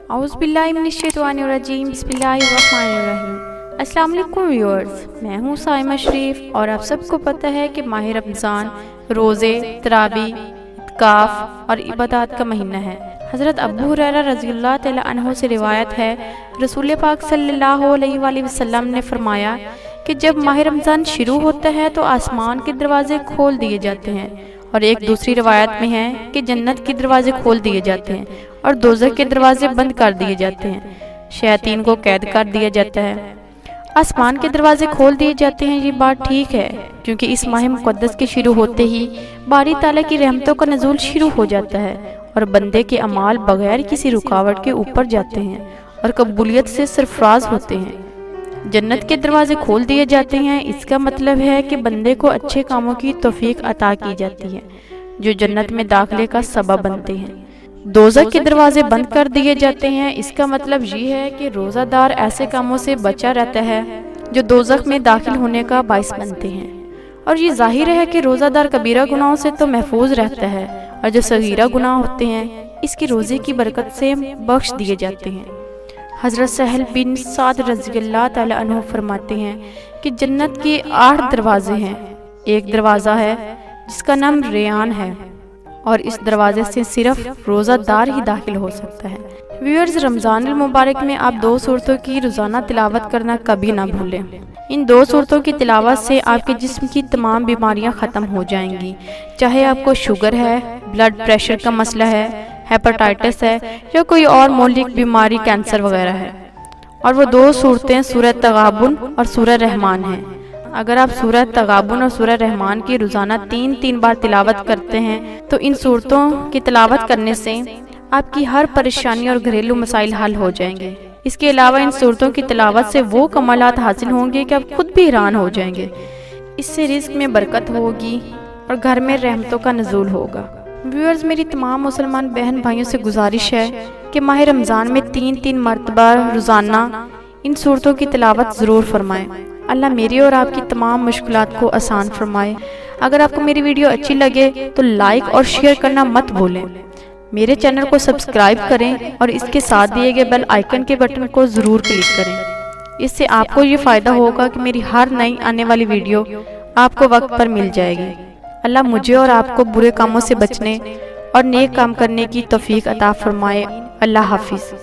اعوذ باللہ من الشیطان الرجیم، بسم اللہ الرحمن الرحیم۔ السلام علیکم ویورز، میں ہوں سائمہ شریف اور آپ سب کو پتہ ہے کہ ماہ رمضان روزے، تراویح، اعتکاف اور عبادات کا مہینہ ہے۔ حضرت ابو ہریرہ رضی اللہ تعالیٰ عنہ سے روایت ہے، رسول پاک صلی اللہ علیہ وآلہ وسلم نے فرمایا کہ جب ماہ رمضان شروع ہوتا ہے تو آسمان کے دروازے کھول دیے جاتے ہیں، اور ایک دوسری روایت میں ہے کہ جنت کے دروازے کھول دیے جاتے ہیں اور دوزخ کے دروازے بند کر دیے جاتے ہیں، شیاطین کو قید کر دیا جاتا ہے۔ آسمان کے دروازے کھول دیے جاتے ہیں، یہ بات ٹھیک ہے، کیونکہ اس ماہ مقدس کے شروع ہوتے ہی باری تعالیٰ کی رحمتوں کا نزول شروع ہو جاتا ہے اور بندے کے اعمال بغیر کسی رکاوٹ کے اوپر جاتے ہیں اور قبولیت سے سرفراز ہوتے ہیں۔ جنت کے دروازے کھول دیے جاتے ہیں، اس کا مطلب ہے کہ بندے کو اچھے کاموں کی توفیق عطا کی جاتی ہے جو جنت میں داخلے کا سبب بنتے ہیں۔ دوزخ کے دروازے بند کر دیے جاتے ہیں، اس کا مطلب یہ ہے کہ روزہ دار ایسے کاموں سے بچا رہتا ہے جو دوزخ میں داخل ہونے کا باعث بنتے ہیں، اور یہ ظاہر ہے کہ روزہ دار کبیرہ گناہوں سے تو محفوظ رہتا ہے، اور جو صغیرہ گناہ ہوتے ہیں اس کی روزے کی برکت سے بخش دیے جاتے ہیں۔ حضرت سہل بن سعد رضی اللہ تعالیٰ عنہ فرماتے ہیں کہ جنت کے 8 دروازے ہیں، ایک دروازہ ہے جس کا نام ریان ہے، اور اس دروازے سے صرف روزہ دار ہی داخل ہو سکتا ہے۔ ویورز، رمضان المبارک میں آپ 2 سورتوں کی روزانہ تلاوت کرنا کبھی نہ بھولیں۔ ان 2 سورتوں کی تلاوت سے آپ کے جسم کی تمام بیماریاں ختم ہو جائیں گی، چاہے آپ کو شوگر ہے، بلڈ پریشر کا مسئلہ ہے، ہیپاٹائٹس ہے، یا کوئی اور مہلک بیماری کینسر وغیرہ ہے۔ اور وہ 2 سورتیں سورہ تغابن اور سورہ رحمان ہیں۔ اگر آپ سورہ تغابن اور سورہ رحمان کی روزانہ 3 بار تلاوت کرتے ہیں تو ان سورتوں کی تلاوت کرنے سے آپ کی ہر پریشانی اور گھریلو مسائل حل ہو جائیں گے۔ اس کے علاوہ ان سورتوں کی تلاوت سے وہ کمالات حاصل ہوں گے کہ آپ خود بھی حیران ہو جائیں گے۔ اس سے رزق میں برکت ہوگی اور گھر میں رحمتوں کا نزول ہوگا۔ ویورز، میری تمام مسلمان بہن بھائیوں سے گزارش ہے کہ ماہ رمضان میں 3 مرتبہ روزانہ ان سورتوں کی تلاوت ضرور فرمائیں۔ اللہ میری اور آپ کی تمام مشکلات کو آسان فرمائے۔ اگر آپ کو میری ویڈیو اچھی لگے تو لائک اور شیئر کرنا مت بھولیں۔ میرے چینل کو سبسکرائب کریں اور اس کے ساتھ دیے گئے بیل آئیکن کے بٹن کو ضرور کلک کریں۔ اس سے آپ کو یہ فائدہ ہوگا کہ میری ہر نئی آنے والی ویڈیو آپ کو وقت پر مل جائے گی۔ اللہ مجھے اور آپ کو برے کاموں سے بچنے اور نیک کام کرنے کی توفیق عطا فرمائے۔ اللہ حافظ۔